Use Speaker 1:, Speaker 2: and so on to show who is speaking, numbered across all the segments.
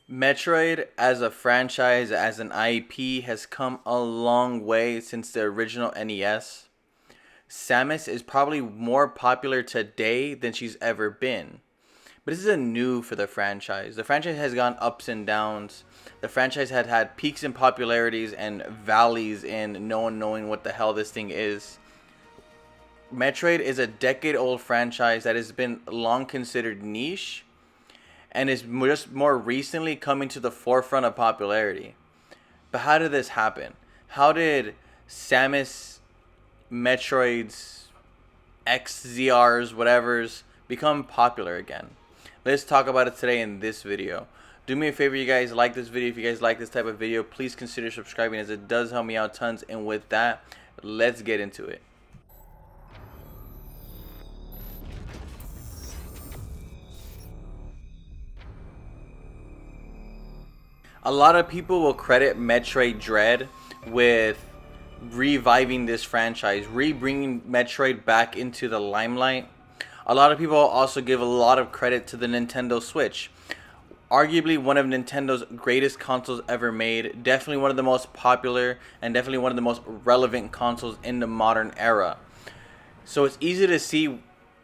Speaker 1: Metroid as a franchise, as an IP, has come a long way since the original NES. Samus is probably more popular today than she's ever been. But this isn't new for the franchise. The franchise has gone ups and downs. The franchise had had peaks in popularities and valleys in no one knowing what the hell this thing is. Metroid is a decade-old franchise that has been long considered niche and is just more recently coming to the forefront of popularity. But how did this happen? How did Samus, Metroids, XZRs, whatever's become popular again? Let's talk about it today in this video. Do me a favor, you guys, like this video. If you guys like this type of video, please consider subscribing, as it does help me out tons. And with that, let's get into it. A lot of people will credit Metroid Dread with reviving this franchise, re-bringing Metroid back into the limelight. A lot of people also give a lot of credit to the Nintendo Switch. Arguably one of Nintendo's greatest consoles ever made. Definitely one of the most popular and definitely one of the most relevant consoles in the modern era. So it's easy to see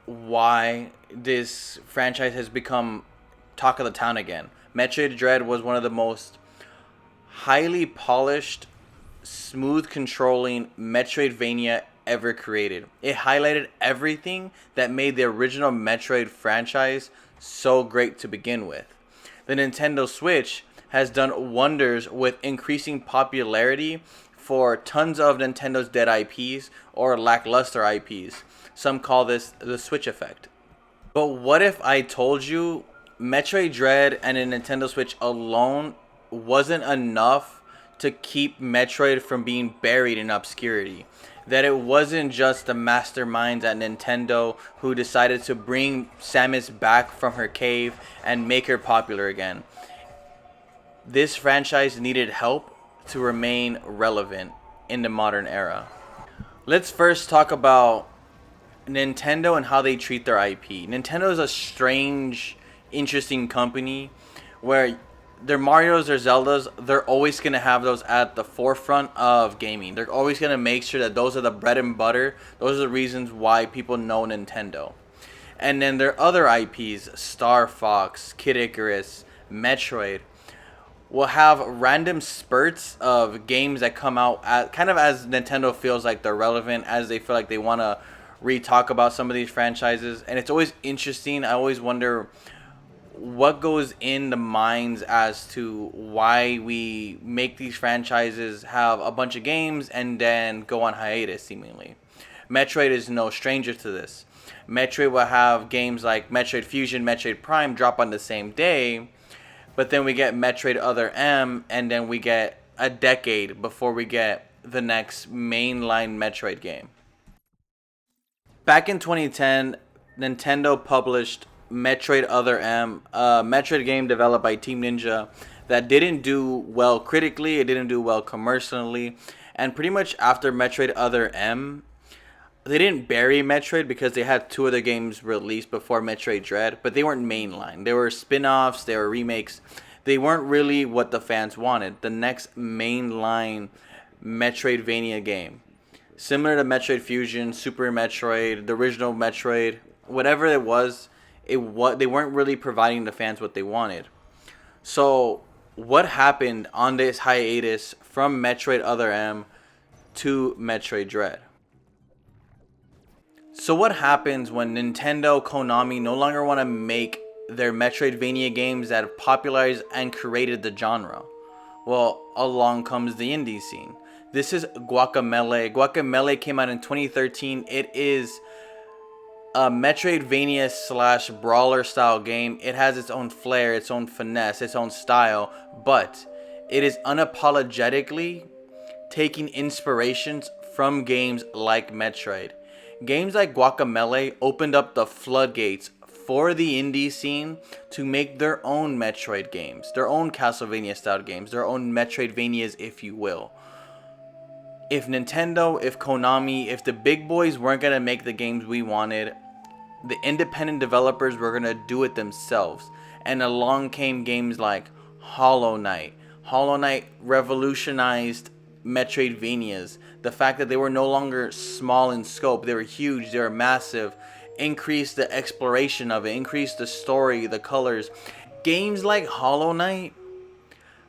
Speaker 1: why this franchise has become talk of the town again. Metroid Dread was one of the most highly polished, smooth controlling Metroidvania ever created. It highlighted everything that made the original Metroid franchise so great to begin with. The Nintendo Switch has done wonders with increasing popularity for tons of Nintendo's dead IPs or lackluster IPs. Some call this the Switch effect. But what if I told you Metroid Dread and a Nintendo Switch alone wasn't enough to keep Metroid from being buried in obscurity? That it wasn't just the masterminds at Nintendo who decided to bring Samus back from her cave and make her popular again. This franchise needed help to remain relevant in the modern era. Let's first talk about Nintendo and how they treat their IP. Nintendo is a strange, interesting company where their Marios, their Zeldas, they're always going to have those at the forefront of gaming. They're always going to make sure that those are the bread and butter. Those are the reasons why people know Nintendo. And then their other IPs, Star Fox, Kid Icarus, Metroid, will have random spurts of games that come out at, kind of as Nintendo feels like they're relevant, as they feel like they want to re-talk about some of these franchises. And it's always interesting. I always wonder what goes in the minds as to why we make these franchises have a bunch of games and then go on hiatus seemingly. Metroid is no stranger to this. Metroid will have games like Metroid Fusion, Metroid Prime drop on the same day, but then we get Metroid Other M, and then we get a decade before we get the next mainline Metroid game. Back in 2010, Nintendo published Metroid Other M, a Metroid game developed by Team Ninja that didn't do well critically, it didn't do well commercially, and pretty much after Metroid Other M, they didn't bury Metroid because they had two other games released before Metroid Dread, but they weren't mainline. They were spin-offs, they were remakes. They weren't really what the fans wanted, the next mainline Metroidvania game. Similar to Metroid Fusion, Super Metroid, the original Metroid, whatever it was, they weren't really providing the fans what they wanted. So what happened on this hiatus from Metroid Other M to Metroid Dread? So what happens when Nintendo, Konami no longer want to make their Metroidvania games that have popularized and created the genre? Well, along comes the indie scene. This is Guacamelee. Guacamelee came out in 2013. It is a Metroidvania slash brawler style game. It has its own flair, its own finesse, its own style, but it is unapologetically taking inspirations from games like Metroid. Games like Guacamelee opened up the floodgates for the indie scene to make their own Metroid games, their own Castlevania style games, their own Metroidvanias, if you will. If Nintendo, if Konami, if the big boys weren't going to make the games we wanted, the independent developers were going to do it themselves. And along came games like Hollow Knight. Hollow Knight revolutionized Metroidvanias. The fact that they were no longer small in scope, they were huge, they were massive, increased the exploration of it, increased the story, the colors. Games like Hollow Knight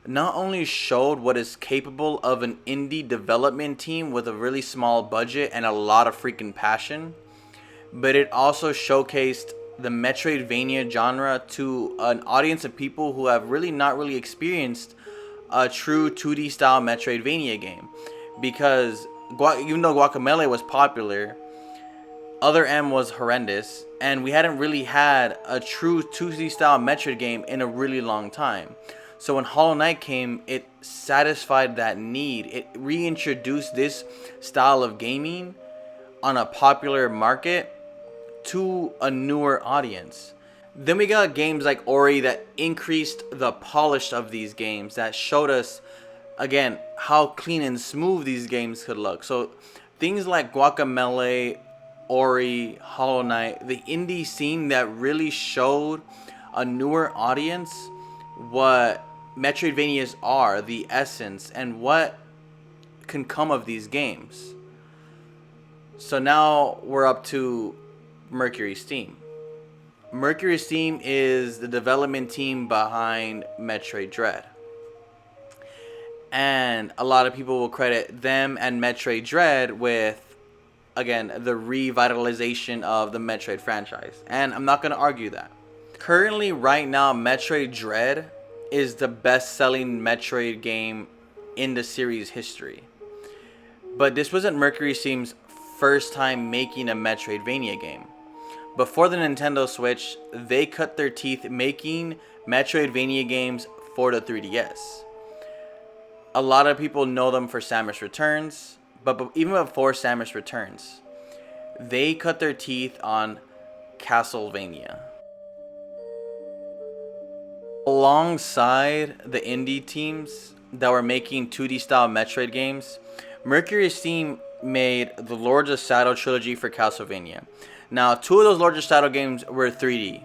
Speaker 1: not only showed what is capable of an indie development team with a really small budget and a lot of freaking passion, but it also showcased the Metroidvania genre to an audience of people who have really not really experienced a true 2D style Metroidvania game. Because even though Guacamelee was popular, Other M was horrendous, and we hadn't really had a true 2D style Metroid game in a really long time. So when Hollow Knight came, it satisfied that need. It reintroduced this style of gaming on a popular market to a newer audience. Then we got games like Ori that increased the polish of these games, that showed us again how clean and smooth these games could look. So things like Guacamelee, Ori, Hollow Knight, the indie scene that really showed a newer audience what Metroidvanias are, the essence, and what can come of these games. So now we're up to Mercury Steam. Mercury Steam is the development team behind Metroid Dread. And a lot of people will credit them and Metroid Dread with, again, the revitalization of the Metroid franchise. And I'm not going to argue that. Currently, right now, Metroid Dread is the best-selling Metroid game in the series history. But this wasn't Mercury Steam's first time making a Metroidvania game. Before the Nintendo Switch, they cut their teeth making Metroidvania games for the 3DS. A lot of people know them for Samus Returns, but even before Samus Returns, they cut their teeth on Castlevania. Alongside the indie teams that were making 2D style Metroid games, Mercury Steam made the Lords of Shadow trilogy for Castlevania. Now, two of those Lords of Shadow games were 3D,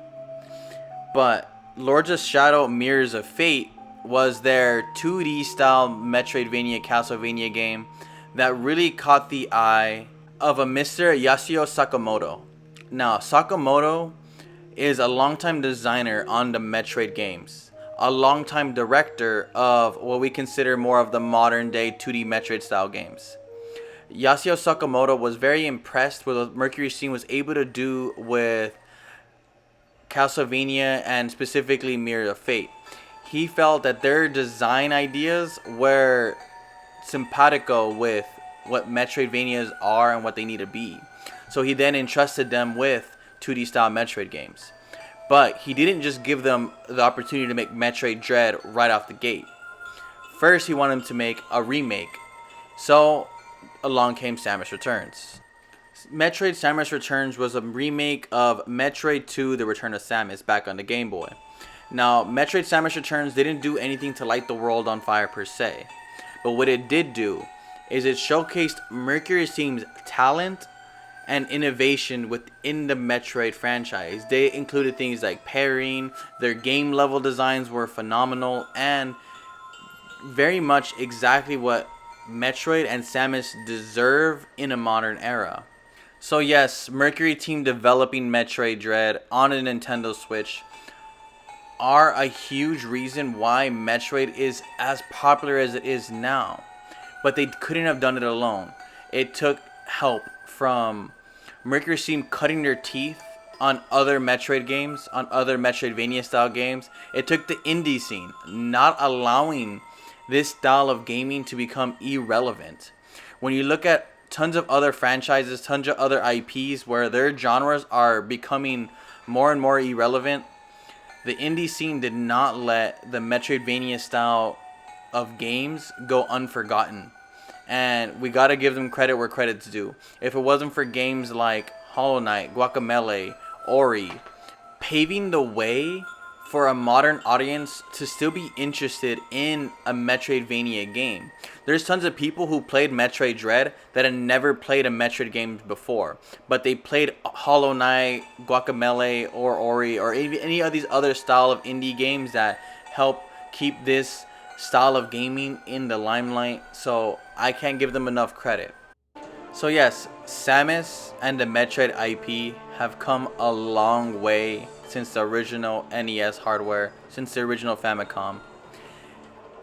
Speaker 1: but Lords of Shadow Mirrors of Fate was their 2D style Metroidvania Castlevania game that really caught the eye of a Mr. Yasuo Sakamoto. Now, Sakamoto is a longtime designer on the Metroid games, a longtime director of what we consider more of the modern day 2D Metroid style games. Yasuo Sakamoto was very impressed with what Mercury Steam was able to do with Castlevania and specifically Mirror of Fate. He felt that their design ideas were simpatico with what Metroidvanias are and what they need to be. So he then entrusted them with 2D style Metroid games. But he didn't just give them the opportunity to make Metroid Dread right off the gate. First, he wanted them to make a remake. So along came Samus Returns. Metroid Samus Returns was a remake of Metroid 2 The Return of Samus back on the Game Boy. Now, Metroid Samus Returns didn't do anything to light the world on fire per se. But what it did do is it showcased Mercury Steam's talent and innovation within the Metroid franchise. They included things like parrying, their game level designs were phenomenal, and very much exactly what Metroid and Samus deserve in a modern era. So yes, Mercury Team developing Metroid Dread on a Nintendo Switch are a huge reason why Metroid is as popular as it is now. But they couldn't have done it alone. It took help from Mercury Steam cutting their teeth on other Metroid games, on other Metroidvania style games. It took the indie scene not allowing this style of gaming to become irrelevant. When you look at tons of other franchises, tons of other IPs where their genres are becoming more and more irrelevant, the indie scene did not let the Metroidvania style of games go unforgotten. And we gotta give them credit where credit's due. If it wasn't for games like Hollow Knight, Guacamelee, Ori, paving the way for a modern audience to still be interested in a Metroidvania game. There's tons of people who played Metroid Dread that had never played a Metroid game before, but they played Hollow Knight, Guacamelee, or Ori, or any of these other style of indie games that help keep this style of gaming in the limelight. So I can't give them enough credit. So yes, Samus and the Metroid IP have come a long way since the original NES hardware, since the original Famicom.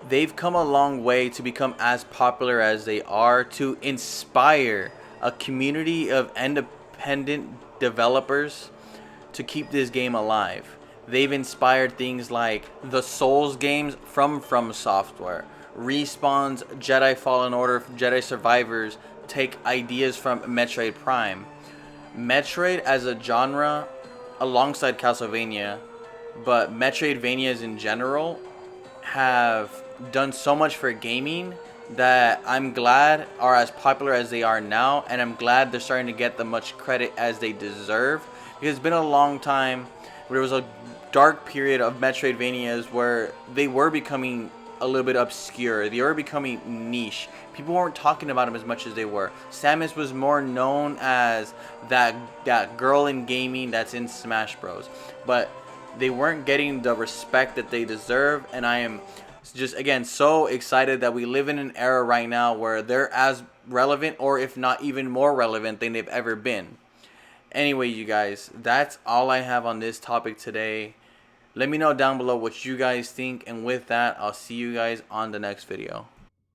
Speaker 1: They've come a long way to become as popular as they are, to inspire a community of independent developers to keep this game alive. They've inspired things like the Souls games from Software, Respawn's Jedi Fallen Order, Jedi Survivors take ideas from Metroid Prime. Metroid as a genre alongside Castlevania, but Metroidvanias in general have done so much for gaming that I'm glad are as popular as they are now, and I'm glad they're starting to get the much credit as they deserve, because it's been a long time where there was a dark period of Metroidvanias where they were becoming a little bit obscure. They were becoming niche. People weren't talking about them as much as they were. Samus was more known as that girl in gaming that's in Smash Bros. But they weren't getting the respect that they deserve, and I am just again so excited that we live in an era right now where they're as relevant, or if not even more relevant than they've ever been. Anyway, you guys, that's all I have on this topic today. Let me know down below what you guys think, and with that, I'll see you guys on the next video.